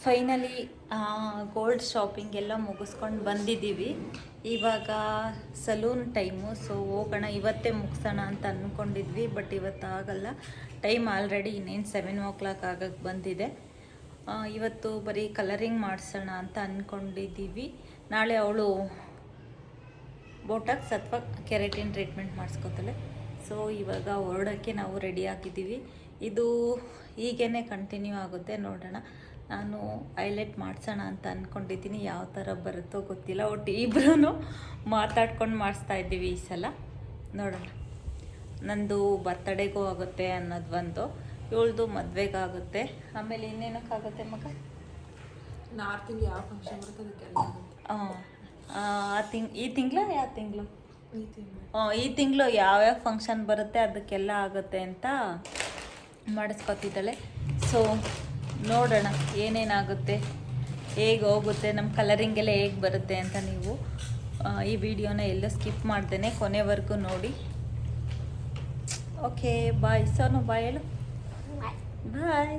Finally gold shopping ಎಲ್ಲ ಮುಗಿಸ್ಕೊಂಡು ಬಂದಿದ್ದೀವಿ. ಇವಾಗ ಸಲೂನ್ ಟೈಮು, ಸೊ ಹೋಗೋಣ. ಇವತ್ತೇ ಮುಗಿಸೋಣ ಅಂತ ಅಂದ್ಕೊಂಡಿದ್ವಿ, ಬಟ್ ಇವತ್ತು ಆಗಲ್ಲ. ಟೈಮ್ ಆಲ್ರೆಡಿ ಇನ್ನೇನು 7 o'clock ಆಗಕ್ಕೆ ಬಂದಿದೆ. ಇವತ್ತು ಬರೀ ಕಲರಿಂಗ್ ಮಾಡಿಸೋಣ ಅಂತ ಅಂದ್ಕೊಂಡಿದ್ದೀವಿ. ನಾಳೆ ಅವಳು ಬೋಟಾಕ್ಸ್ ಅಥವಾ ಕೆರಾಟಿನ್ ಟ್ರೀಟ್ಮೆಂಟ್ ಮಾಡಿಸ್ಕೊತಾಳೆ. ಸೊ ಇವಾಗ ಹೊರಡೋಕ್ಕೆ ನಾವು ರೆಡಿ ಆಗಿದ್ದೀವಿ. ಇದು ಹೀಗೇ ಕಂಟಿನ್ಯೂ ಆಗುತ್ತೆ, ನೋಡೋಣ. ನಾನು ಹೈಲೈಟ್ ಮಾಡಿಸೋಣ ಅಂತ ಅಂದ್ಕೊಂಡಿದ್ದೀನಿ. ಯಾವ ಥರ ಬರುತ್ತೋ ಗೊತ್ತಿಲ್ಲ. ಒಟ್ಟು ಇಬ್ಬರೂ ಮಾತಾಡ್ಕೊಂಡು ಮಾಡಿಸ್ತಾ ಇದ್ದೀವಿ ಈ ಸಲ. ನೋಡೋಣ. ನಂದು ಬರ್ತಡೇಗೂ ಆಗುತ್ತೆ ಅನ್ನೋದು ಒಂದು, ಇವಳದು ಮದುವೆಗಾಗುತ್ತೆ, ಆಮೇಲೆ ಇನ್ನೇನಕ್ಕಾಗುತ್ತೆ ಮಗ? ತಿಂಗಳು ಯಾವ ಫಂಕ್ಷನ್ ಬರುತ್ತೆ ಅದಕ್ಕೆಲ್ಲ. ಈ ತಿಂಗಳು ಯಾವ ತಿಂಗಳು? ಈ ತಿಂಗಳು ಯಾವ್ಯಾವ ಫಂಕ್ಷನ್ ಬರುತ್ತೆ ಅದಕ್ಕೆಲ್ಲ ಆಗುತ್ತೆ ಅಂತ ಮಾಡಿಸ್ಕೊತಿದ್ದಾಳೆ. ಸೊ ನೋಡೋಣ ಏನೇನಾಗುತ್ತೆ, ಹೇಗೆ ಹೋಗುತ್ತೆ, ನಮ್ಮ ಕಲರಿಂಗೆಲ್ಲ ಹೇಗೆ ಬರುತ್ತೆ ಅಂತ ನೀವು ಈ ವಿಡಿಯೋನ ಎಲ್ಲೂ ಸ್ಕಿಪ್ ಮಾಡ್ದೇನೆ ಕೊನೆವರೆಗೂ ನೋಡಿ. ಓಕೆ, ಬಾಯ್. ಸೋನು ಬಾಯ್ ಹೇಳು. ಬಾಯ್.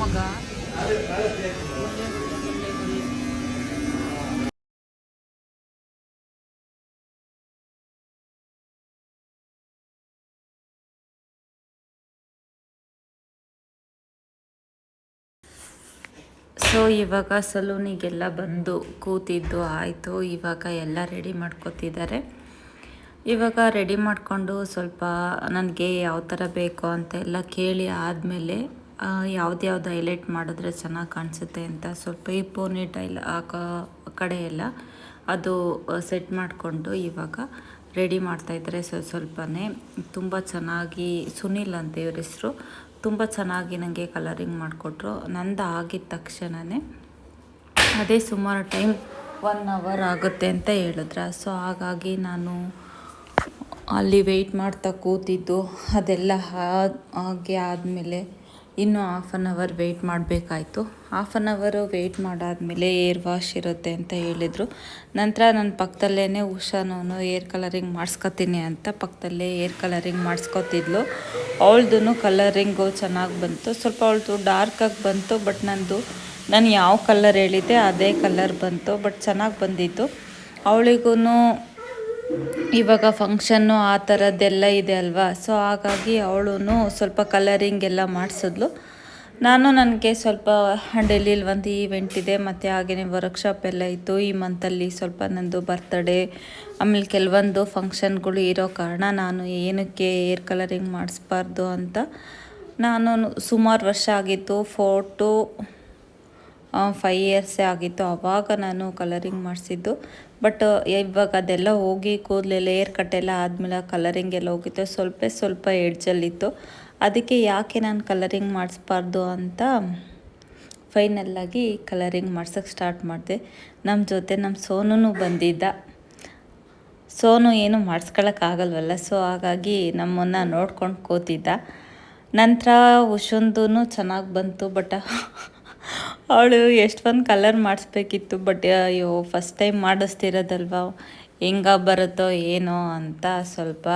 ಮಗ ಸೊ ಇವಾಗ ಸಲೂನಿಗೆಲ್ಲ ಬಂದು ಕೂತಿದ್ದು ಆಯಿತು. ಇವಾಗ ಎಲ್ಲ ರೆಡಿ ಮಾಡ್ಕೊತಿದ್ದಾರೆ. ಇವಾಗ ರೆಡಿ ಮಾಡಿಕೊಂಡು ಸ್ವಲ್ಪ ನನಗೆ ಯಾವ ಥರ ಬೇಕು ಅಂತ ಎಲ್ಲ ಕೇಳಿ ಆದಮೇಲೆ ಯಾವ್ದು ಹೈಲೈಟ್ ಮಾಡಿದ್ರೆ ಚೆನ್ನಾಗಿ ಕಾಣಿಸುತ್ತೆ ಅಂತ ಸ್ವಲ್ಪ ಈ ಪೋನಿ ಟೈಲ್ ಕಡೆ ಎಲ್ಲ ಅದು ಸೆಟ್ ಮಾಡಿಕೊಂಡು ಇವಾಗ ರೆಡಿ ಮಾಡ್ತಾಯಿದ್ದಾರೆ. ಸ್ವಲ್ಪನೇ ತುಂಬ ಚೆನ್ನಾಗಿ, ಸುನಿಲ್ ಅಂತ ಇವ್ರ ಹೆಸರು, ತುಂಬ ಚೆನ್ನಾಗಿ ನನಗೆ ಕಲರಿಂಗ್ ಮಾಡಿಕೊಟ್ರು. ನಂದು ಆಗಿದ ತಕ್ಷಣವೇ ಅದೇ ಸುಮಾರು ಟೈಮ್ 1 hour ಆಗುತ್ತೆ ಅಂತ ಹೇಳಿದ್ರ. ಸೊ ಹಾಗಾಗಿ ನಾನು ಅಲ್ಲಿ ವೆಯ್ಟ್ ಮಾಡ್ತಾ ಕೂತಿದ್ದು. ಅದೆಲ್ಲ ಹಾಗೆ ಆದಮೇಲೆ ಇನ್ನೂ 1/2 hour ವೆಯ್ಟ್ ಮಾಡಬೇಕಾಯ್ತು. 1/2 hour ವೆಯ್ಟ್ ಮಾಡಾದಮೇಲೆ ಏರ್ ವಾಶ್ ಇರುತ್ತೆ ಅಂತ ಹೇಳಿದರು. ನಂತರ ನನ್ನ ಪಕ್ಕದಲ್ಲೇ ಉಷಾನೂ ಏರ್ ಕಲರಿಂಗ್ ಮಾಡಿಸ್ಕೊತೀನಿ ಅಂತ ಪಕ್ಕದಲ್ಲೇ ಏರ್ ಕಲರಿಂಗ್ ಮಾಡಿಸ್ಕೊತಿದ್ಲು. ಅವಳದು ಕಲರಿಂಗು ಚೆನ್ನಾಗಿ ಬಂತು. ಸ್ವಲ್ಪ ಅವಳದು ಡಾರ್ಕಾಗಿ ಬಂತು, ಬಟ್ ನಾನು ಯಾವ ಕಲರ್ ಹೇಳಿದ್ದೆ ಅದೇ ಕಲರ್ ಬಂತು, ಬಟ್ ಚೆನ್ನಾಗಿ ಬಂದಿತ್ತು. ಅವಳಿಗೂ ಇವಾಗ ಫಂಕ್ಷನ್ನು ಆ ಥರದ್ದೆಲ್ಲ ಇದೆ ಅಲ್ವಾ. ಸೊ ಹಾಗಾಗಿ ಅವಳು ಸ್ವಲ್ಪ ಕಲರಿಂಗ್ ಎಲ್ಲ ಮಾಡಿಸಿದ್ಲು. ನನಗೆ ಸ್ವಲ್ಪ ಡೆಲ್ಲಿಲಿ ಒಂದು ಈವೆಂಟ್ ಇದೆ, ಮತ್ತು ಹಾಗೆಯೇ ವರ್ಕ್ಶಾಪ್ ಎಲ್ಲ ಇತ್ತು. ಈ ಮಂತಲ್ಲಿ ಸ್ವಲ್ಪ ನಂದು ಬರ್ತಡೇ, ಆಮೇಲೆ ಕೆಲವೊಂದು ಫಂಕ್ಷನ್ಗಳು ಇರೋ ಕಾರಣ ನಾನು ಏನಕ್ಕೆ ಏರ್ ಕಲರಿಂಗ್ ಮಾಡಿಸ್ಬಾರ್ದು ಅಂತ ನಾನು ಸುಮಾರು ವರ್ಷ ಆಗಿತ್ತು, 4 to 5 years ಆಗಿತ್ತು ಆವಾಗ ನಾನು ಕಲರಿಂಗ್ ಮಾಡಿಸಿದ್ದು. ಬಟ್ ಇವಾಗ ಅದೆಲ್ಲ ಹೋಗಿ ಕೂದಲೆಲ್ಲ ಏರ್ ಕಟ್ ಎಲ್ಲ ಆದಮೇಲೆ ಕಲರಿಂಗ್ ಎಲ್ಲ ಹೋಗಿತ್ತು. ಸ್ವಲ್ಪ ಎಡ್ಜಲ್ಲಿತ್ತು. ಅದಕ್ಕೆ ಯಾಕೆ ನಾನು ಕಲರಿಂಗ್ ಮಾಡಿಸ್ಬಾರ್ದು ಅಂತ ಫೈನಲ್ಲಾಗಿ ಕಲರಿಂಗ್ ಮಾಡ್ಸೋಕ್ಕೆ ಸ್ಟಾರ್ಟ್ ಮಾಡಿದೆ. ನಮ್ಮ ಜೊತೆ ನಮ್ಮ ಸೋನು ಬಂದಿದ್ದ. ಸೋನು ಏನು ಮಾಡಿಸ್ಕೊಳಕ್ಕಾಗಲ್ವಲ್ಲ, ಸೊ ಹಾಗಾಗಿ ನಮ್ಮನ್ನು ನೋಡ್ಕೊಂಡು ಕೂತಿದ್ದ. ನಂತರ ಉಷಂದೂ ಚೆನ್ನಾಗಿ ಬಂತು, ಬಟ್ ಅವಳು ಎಷ್ಟೊಂದು ಕಲರ್ ಮಾಡಿಸ್ಬೇಕಿತ್ತು. ಬಟ್ ಅಯ್ಯೋ, ಫಸ್ಟ್ ಟೈಮ್ ಮಾಡಿಸ್ತಿರೋದಲ್ವ, ಹೆಂಗೆ ಬರುತ್ತೋ ಏನೋ ಅಂತ ಸ್ವಲ್ಪ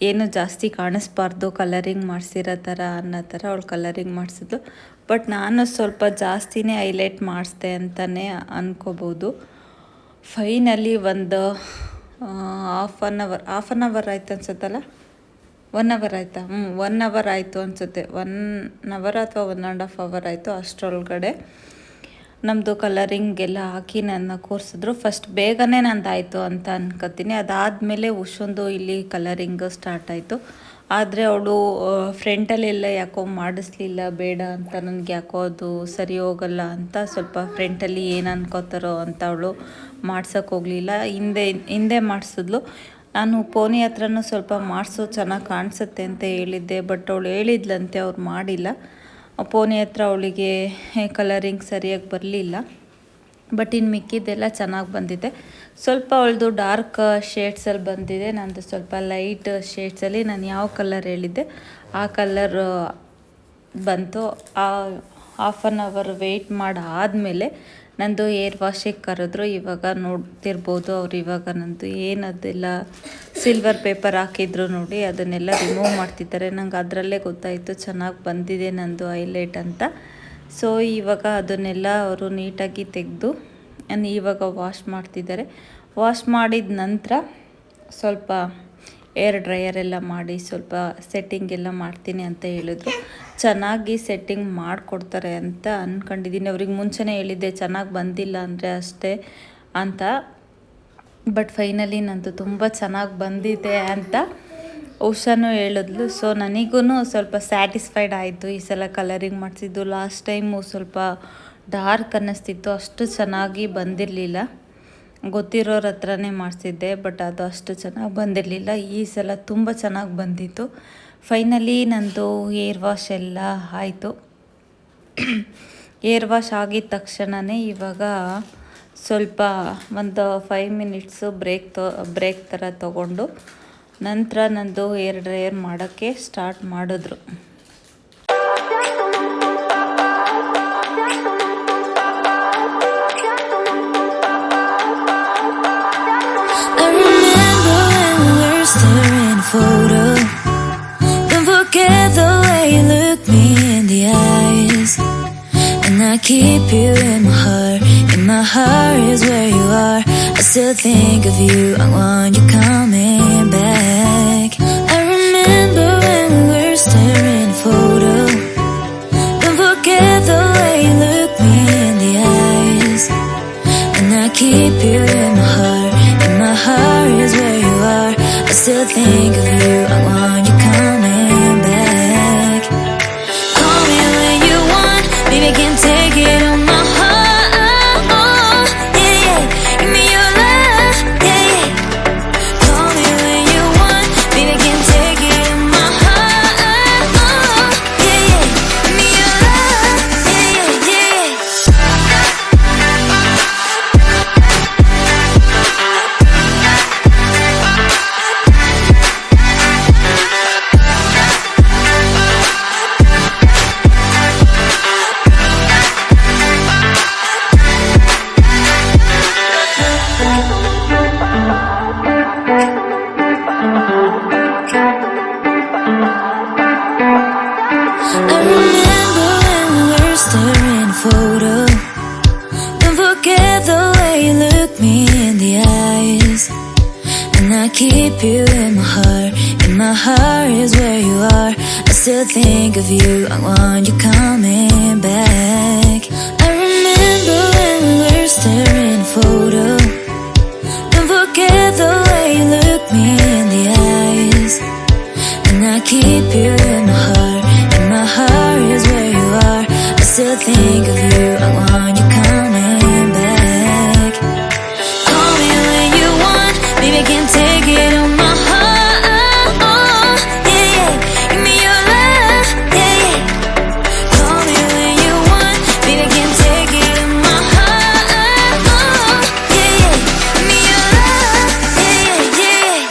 ಏನು ಜಾಸ್ತಿ ಕಾಣಿಸ್ಬಾರ್ದು ಕಲರಿಂಗ್ ಮಾಡಿಸಿರೋ ಥರ ಅನ್ನೋ ಥರ ಅವಳು ಕಲರಿಂಗ್ ಮಾಡಿಸಿದ್ಲು. ಬಟ್ ನಾನು ಸ್ವಲ್ಪ ಜಾಸ್ತಿನೇ ಹೈಲೈಟ್ ಮಾಡಿಸ್ದೆ ಅಂತಲೇ ಅಂದ್ಕೋಬೋದು. ಫೈನಲಿ ಒಂದು ಹಾಫ್ ಆನ್ ಅವರ್ ಆಯ್ತು ಅನ್ಸುತ್ತಲ್ಲ, 1 hour ಆಯಿತಾ? 1 hour ಆಯಿತು ಅನಿಸುತ್ತೆ. 1 hour ಅಥವಾ 1.5 hour ಆಯಿತು. ಅಷ್ಟರೊಳಗಡೆ ನಮ್ಮದು ಕಲರಿಂಗೆಲ್ಲ ಹಾಕಿ ನನ್ನ ಕೂರಿಸಿದ್ರು. ಫಸ್ಟ್ ಬೇಗನೆ ನಂದಾಯಿತು ಅಂತ ಅನ್ಕೋತೀನಿ. ಅದಾದಮೇಲೆ ಉಷಂದು ಇಲ್ಲಿ ಕಲರಿಂಗ್ ಸ್ಟಾರ್ಟ್ ಆಯಿತು. ಆದರೆ ಅವಳು ಫ್ರಂಟಲ್ಲೆಲ್ಲ ಯಾಕೋ ಮಾಡಿಸ್ಲಿಲ್ಲ, ಬೇಡ ಅಂತ, ನನಗೆ ಯಾಕೋ ಅದು ಸರಿ ಹೋಗಲ್ಲ ಅಂತ ಸ್ವಲ್ಪ ಫ್ರಂಟಲ್ಲಿ ಏನು ಅನ್ಕೋತಾರೋ ಅಂತ ಅವಳು ಮಾಡ್ಸೋಕ್ಕೆ ಹೋಗಲಿಲ್ಲ. ಹಿಂದೆ ಮಾಡಿಸಿದ್ಲು. ನಾನು ಪೋನಿ ಹತ್ರನೂ ಸ್ವಲ್ಪ ಮಾಡಿಸು, ಚೆನ್ನಾಗಿ ಕಾಣಿಸುತ್ತೆ ಅಂತ ಹೇಳಿದ್ದೆ, ಬಟ್ ಅವಳು ಹೇಳಿದ್ಲಂತೆ ಅವ್ರು ಮಾಡಿಲ್ಲ. ಪೋನಿ ಹತ್ರ ಅವಳಿಗೆ ಕಲರಿಂಗ್ ಸರಿಯಾಗಿ ಬರಲಿಲ್ಲ. ಬಟ್ ಇನ್ನು ಮಿಕ್ಕಿದ್ದೆಲ್ಲ ಚೆನ್ನಾಗಿ ಬಂದಿದೆ. ಸ್ವಲ್ಪ ಅವಳದು ಡಾರ್ಕ್ ಶೇಡ್ಸಲ್ಲಿ ಬಂದಿದೆ, ನಂದು ಸ್ವಲ್ಪ ಲೈಟ್ ಶೇಡ್ಸಲ್ಲಿ ನಾನು ಯಾವ ಕಲರ್ ಹೇಳಿದ್ದೆ ಆ ಕಲರ್ ಬಂತು. 1/2 hour ವೆಯ್ಟ್ ಮಾಡಾದಮೇಲೆ ನಂದು ಏರ್ ವಾಶಿಗೆ ಕರೆದ್ರು. ಇವಾಗ ನೋಡ್ತಿರ್ಬೋದು ಅವ್ರು ಇವಾಗ ನಂದು ಏನದೆಲ್ಲ ಸಿಲ್ವರ್ ಪೇಪರ್ ಹಾಕಿದ್ರು ನೋಡಿ, ಅದನ್ನೆಲ್ಲ ರಿಮೂವ್ ಮಾಡ್ತಿದ್ದಾರೆ. ನಂಗೆ ಅದರಲ್ಲೇ ಗೊತ್ತಾಯಿತು ಚೆನ್ನಾಗಿ ಬಂದಿದೆ ನಂದು ಹೈಲೈಟ್ ಅಂತ. ಸೊ ಇವಾಗ ಅದನ್ನೆಲ್ಲ ಅವರು ನೀಟಾಗಿ ತೆಗೆದು ಇವಾಗ ವಾಶ್ ಮಾಡ್ತಿದ್ದಾರೆ. ವಾಶ್ ಮಾಡಿದ ನಂತರ ಸ್ವಲ್ಪ ಏರ್ ಡ್ರೈಯರ್ ಎಲ್ಲ ಮಾಡಿ ಸ್ವಲ್ಪ ಸೆಟ್ಟಿಂಗ್ ಎಲ್ಲ ಮಾಡ್ತೀನಿ ಅಂತ ಹೇಳಿದ್ರು. ಚೆನ್ನಾಗಿ ಸೆಟ್ಟಿಂಗ್ ಮಾಡಿಕೊಡ್ತಾರೆ ಅಂತ ಅಂದ್ಕೊಂಡಿದ್ದೀನಿ. ಅವ್ರಿಗೆ ಮುಂಚೆನೇ ಹೇಳಿದ್ದೆ ಚೆನ್ನಾಗಿ ಬಂದಿಲ್ಲ ಅಂದರೆ ಅಷ್ಟೇ ಅಂತ. ಬಟ್ ಫೈನಲಿ ನಂದು ತುಂಬ ಚೆನ್ನಾಗಿ ಬಂದಿದೆ ಅಂತ ಉಷಾನು ಹೇಳಿದ್ಲು. ಸೊ ನನಗೂ ಸ್ವಲ್ಪ ಸ್ಯಾಟಿಸ್ಫೈಡ್ ಆಯಿತು. ಈ ಸಲ ಕಲರಿಂಗ್ ಮಾಡಿಸಿದ್ದು ಲಾಸ್ಟ್ ಟೈಮು ಸ್ವಲ್ಪ ಡಾರ್ಕ್ ಅನ್ನಿಸ್ತಿತ್ತು, ಅಷ್ಟು ಚೆನ್ನಾಗಿ ಬಂದಿರಲಿಲ್ಲ. ಗೊತ್ತಿರೋರ ಹತ್ರನೇ ಮಾಡಿಸಿದ್ದೆ, ಬಟ್ ಅದು ಅಷ್ಟು ಚೆನ್ನಾಗಿ ಬಂದಿರಲಿಲ್ಲ. ಈ ಸಲ ತುಂಬ ಚೆನ್ನಾಗಿ ಬಂದಿತ್ತು. ಫೈನಲಿ ನಂದು ಏರ್ ವಾಶ್ ಎಲ್ಲ ಆಯಿತು. ಏರ್ ವಾಶ್ ಆಗಿದ ತಕ್ಷಣವೇ ಇವಾಗ ಸ್ವಲ್ಪ ಒಂದು 5 ಮಿನಿಟ್ಸು ಬ್ರೇಕ್ ಥರ ತೊಗೊಂಡು ನಂತರ ನಂದು ಏರ್ ಡ್ರೈಯರ್ ಮಾಡೋಕ್ಕೆ ಸ್ಟಾರ್ಟ್ ಮಾಡಿದ್ರು. Photo. Don't forget the way you look me in the eyes, and I keep you in my heart. In my heart is where you are. I still think of you. I want you coming back. I remember when we were staring at a photo. Don't forget the way you look me in the eyes, and I keep you in my heart. In my heart is where you are. I still think of you. I want you coming back. Call me when you want. Baby, I can't take it on my heart. Yeah, yeah. Give me your love. Yeah, yeah. Call me when you want. Baby, I can't take it on my heart. Yeah, yeah. Give me your love. Yeah, yeah, I remember when we were staring at a photo. Don't forget the way you look me in the eyes, and I keep you in my heart. In my heart is where you are. I still think of you. I want you coming back. I remember when we were staring at a photo. Don't forget the way you look me in the eyes, and I keep you in my heart. In my heart is where you are. I still think of you. I want you coming back. Call me when you want. Baby, I can't take it on my heart. Yeah, yeah. Give me your love. Yeah, yeah. Call me when you want. Baby, I can't take it on my heart. Yeah, yeah. Give me your love. Yeah, yeah, yeah.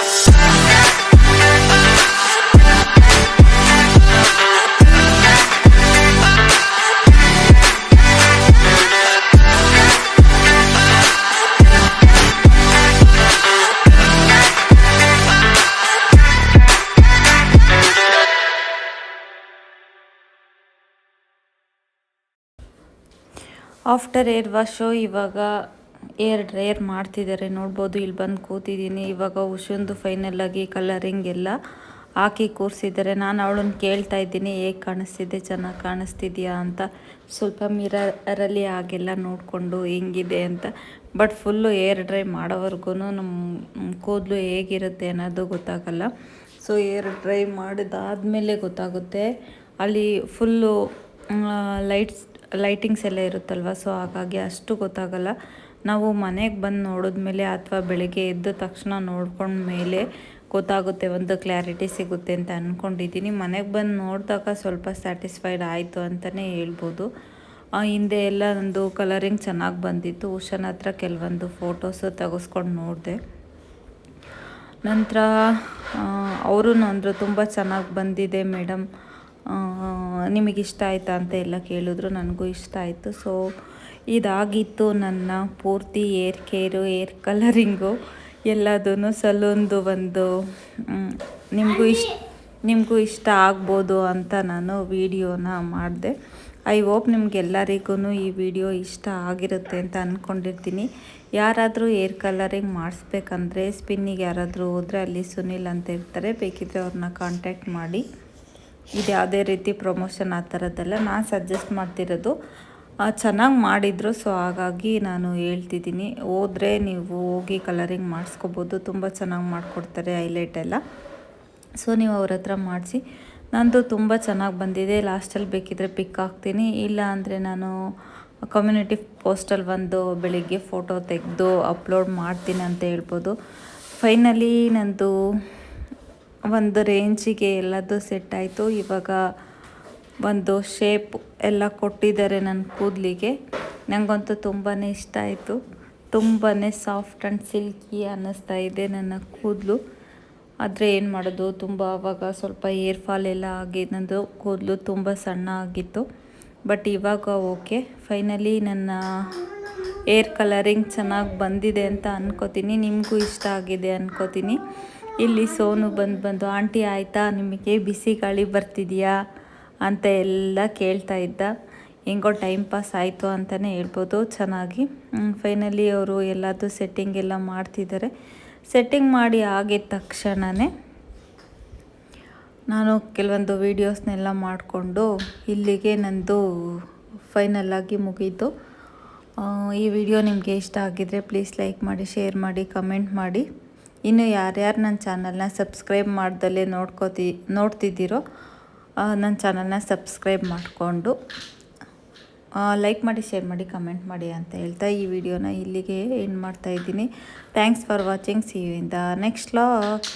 After air wash ಇವಾಗ air dryer ಮಾಡ್ತಿದ್ದಾರೆ. ನೋಡ್ಬೋದು ಇಲ್ಲಿ ಬಂದು ಕೂತಿದ್ದೀನಿ. ಇವಾಗ ಉಷುಂದು ಫೈನಲಾಗಿ colouring ಎಲ್ಲ ಹಾಕಿ ಕೂರಿಸಿದ್ದಾರೆ. ನಾನು ಅವಳನ್ನು ಕೇಳ್ತಾ ಇದ್ದೀನಿ ಹೇಗೆ ಕಾಣಿಸ್ತಿದೆ, ಚೆನ್ನಾಗಿ ಕಾಣಿಸ್ತಿದ್ಯಾ ಅಂತ. ಸ್ವಲ್ಪ ಮಿರರಲ್ಲಿ ಹಾಗೆಲ್ಲ ನೋಡಿಕೊಂಡು ಹೆಂಗಿದೆ ಅಂತ. ಬಟ್ ಫುಲ್ಲು ಏರ್ ಡ್ರೈ ಮಾಡೋವರೆಗೂ ನಮ್ಮ ಕೂದಲು ಹೇಗಿರುತ್ತೆ ಅನ್ನೋದು ಗೊತ್ತಾಗಲ್ಲ. ಸೊ ಏರ್ ಡ್ರೈ ಮಾಡಿದಾದ್ಮೇಲೆ ಗೊತ್ತಾಗುತ್ತೆ. ಅಲ್ಲಿ ಫುಲ್ಲು ಲೈಟಿಂಗ್ಸ್ ಎಲ್ಲ ಇರುತ್ತಲ್ವ, ಸೊ ಹಾಗಾಗಿ ಅಷ್ಟು ಗೊತ್ತಾಗಲ್ಲ. ನಾವು ಮನೆಗೆ ಬಂದು ನೋಡಿದ್ಮೇಲೆ ಅಥವಾ ಬೆಳಗ್ಗೆ ಎದ್ದ ತಕ್ಷಣ ನೋಡ್ಕೊಂಡ್ಮೇಲೆ ಗೊತ್ತಾಗುತ್ತೆ, ಒಂದು ಕ್ಲಾರಿಟಿ ಸಿಗುತ್ತೆ ಅಂತ ಅಂದ್ಕೊಂಡಿದ್ದೀನಿ. ಮನೆಗೆ ಬಂದು ನೋಡಿದಾಗ ಸ್ವಲ್ಪ ಸ್ಯಾಟಿಸ್ಫೈಡ್ ಆಯಿತು ಅಂತಲೇ ಹೇಳ್ಬೋದು. ಹಿಂದೆ ಎಲ್ಲ ನಂದು ಕಲರಿಂಗ್ ಚೆನ್ನಾಗಿ ಬಂದಿತ್ತು. ಉಷಾನ ಹತ್ರ ಕೆಲವೊಂದು ಫೋಟೋಸು ತೆಗೆಸ್ಕೊಂಡು ನೋಡಿದೆ. ನಂತರ ಅವರು ಅಂದರು ತುಂಬ ಚೆನ್ನಾಗಿ ಬಂದಿದೆ ಮೇಡಮ್, ನಿಮಗಿಷ್ಟ ಆಯಿತಾ ಅಂತ ಎಲ್ಲ ಕೇಳಿದ್ರು. ನನಗೂ ಇಷ್ಟ ಆಯಿತು. ಸೊ ಇದಾಗಿತ್ತು ನನ್ನ ಪೂರ್ತಿ ಏರ್ ಕೇರು, ಏರ್ ಕಲರಿಂಗು ಎಲ್ಲದೂ ಸಲೂನ್ದು ಒಂದು ನಿಮಗೂ ಇಷ್ಟ ಆಗ್ಬೋದು ಅಂತ ನಾನು ವಿಡಿಯೋನ ಮಾಡಿದೆ. ಐ ಹೋಪ್ ನಿಮಗೆಲ್ಲರಿಗೂ ಈ ವಿಡಿಯೋ ಇಷ್ಟ ಆಗಿರುತ್ತೆ ಅಂತ ಅಂದ್ಕೊಂಡಿರ್ತೀನಿ. ಯಾರಾದರೂ ಏರ್ ಕಲರಿಂಗ್ ಮಾಡಿಸ್ಬೇಕಂದ್ರೆ ಸ್ಪಿನ್ನಿಗೆ ಯಾರಾದರೂ ಹೋದರೆ ಅಲ್ಲಿ ಸುನಿಲ್ ಅಂತ ಇರ್ತಾರೆ, ಬೇಕಿದ್ದರೆ ಅವ್ರನ್ನ ಕಾಂಟ್ಯಾಕ್ಟ್ ಮಾಡಿ. ಇದು ಯಾವುದೇ ರೀತಿ ಪ್ರಮೋಷನ್ ಆ ಥರದ್ದೆಲ್ಲ, ನಾನು ಸಜೆಸ್ಟ್ ಮಾಡ್ತಿರೋದು. ಚೆನ್ನಾಗಿ ಮಾಡಿದರು, ಸೊ ಹಾಗಾಗಿ ನಾನು ಹೇಳ್ತಿದ್ದೀನಿ. ಹೋದರೆ ನೀವು ಹೋಗಿ ಕಲರಿಂಗ್ ಮಾಡಿಸ್ಕೋಬೋದು, ತುಂಬ ಚೆನ್ನಾಗಿ ಮಾಡಿಕೊಡ್ತಾರೆ ಹೈಲೈಟ್ ಎಲ್ಲ. ಸೊ ನೀವು ಅವ್ರ ಹತ್ರ ಮಾಡಿಸಿ. ನಂದು ತುಂಬ ಚೆನ್ನಾಗಿ ಬಂದಿದೆ. ಲಾಸ್ಟಲ್ಲಿ ಬೇಕಿದ್ದರೆ ಪಿಕ್ ಹಾಕ್ತೀನಿ, ಇಲ್ಲ ಅಂದರೆ ನಾನು ಕಮ್ಯುನಿಟಿ ಪೋಸ್ಟಲ್ಲಿ ಒಂದು ಬೆಳಿಗ್ಗೆ ಫೋಟೋ ತೆಗೆದು ಅಪ್ಲೋಡ್ ಮಾಡ್ತೀನಿ ಅಂತ ಹೇಳ್ಬೋದು. ಫೈನಲಿ ನಂದು ಒಂದು ರೇಂಜಿಗೆ ಎಲ್ಲದೂ ಸೆಟ್ ಆಯಿತು. ಇವಾಗ ಒಂದು ಶೇಪ್ ಎಲ್ಲ ಕೊಟ್ಟಿದ್ದಾರೆ ನನ್ನ ಕೂದಲಿಗೆ. ನನಗಂತೂ ತುಂಬಾ ಇಷ್ಟ ಆಯಿತು. ತುಂಬಾ ಸಾಫ್ಟ್ ಆ್ಯಂಡ್ ಸಿಲ್ಕಿ ಅನ್ನಿಸ್ತಾ ಇದೆ ನನ್ನ ಕೂದಲು. ಆದರೆ ಏನು ಮಾಡೋದು, ತುಂಬ ಆವಾಗ ಸ್ವಲ್ಪ ಏರ್ ಫಾಲ್ ಎಲ್ಲ ಆಗಿ ನಂದು ಕೂದಲು ತುಂಬ ಸಣ್ಣ ಆಗಿತ್ತು. ಬಟ್ ಇವಾಗ ಓಕೆ. ಫೈನಲಿ ನನ್ನ ಏರ್ ಕಲರಿಂಗ್ ಚೆನ್ನಾಗಿ ಬಂದಿದೆ ಅಂತ ಅನ್ಕೋತೀನಿ. ನಿಮಗೂ ಇಷ್ಟ ಆಗಿದೆ ಅನ್ಕೋತೀನಿ. ಇಲ್ಲಿ ಸೋನು ಬಂದು ಆಂಟಿ ಆಯಿತಾ ನಿಮಗೆ ಬಿಸಿ ಗಾಳಿ ಬರ್ತಿದೆಯಾ ಅಂತ ಎಲ್ಲ ಕೇಳ್ತಾ ಇದ್ದ. ಹೆಂಗೋ ಟೈಮ್ ಪಾಸ್ ಆಯಿತು ಅಂತಲೇ ಹೇಳ್ಬೋದು ಚೆನ್ನಾಗಿ. ಫೈನಲಿ ಅವರು ಎಲ್ಲದೂ ಸೆಟ್ಟಿಂಗ್ ಎಲ್ಲ ಮಾಡ್ತಿದ್ದಾರೆ. ಸೆಟ್ಟಿಂಗ್ ಮಾಡಿ ಆಗಿದ ತಕ್ಷಣವೇ ನಾನು ಕೆಲವೊಂದು ವೀಡಿಯೋಸ್ನೆಲ್ಲ ಮಾಡಿಕೊಂಡು ಇಲ್ಲಿಗೆ ನಂದು ಫೈನಲ್ಲಾಗಿ ಮುಗೀತು. ಈ ವಿಡಿಯೋ ನಿಮಗೆ ಇಷ್ಟ ಆಗಿದರೆ ಪ್ಲೀಸ್ ಲೈಕ್ ಮಾಡಿ, ಶೇರ್ ಮಾಡಿ, ಕಮೆಂಟ್ ಮಾಡಿ. ಇನ್ನು ಯಾರ್ಯಾರು ನನ್ನ ಚಾನಲ್ನ ಸಬ್ಸ್ಕ್ರೈಬ್ ಮಾಡ್ದಲ್ಲೇ ನೋಡ್ತಿದ್ದೀರೋ ನನ್ನ ಚಾನಲ್ನ ಸಬ್ಸ್ಕ್ರೈಬ್ ಮಾಡಿಕೊಂಡು ಲೈಕ್ ಮಾಡಿ, ಶೇರ್ ಮಾಡಿ, ಕಮೆಂಟ್ ಮಾಡಿ ಅಂತ ಹೇಳ್ತಾ ಈ ವಿಡಿಯೋನ ಇಲ್ಲಿಗೆ ಎಂಡ್ ಮಾಡ್ತಾಯಿದ್ದೀನಿ. Thanks for watching. See you in the next vlog.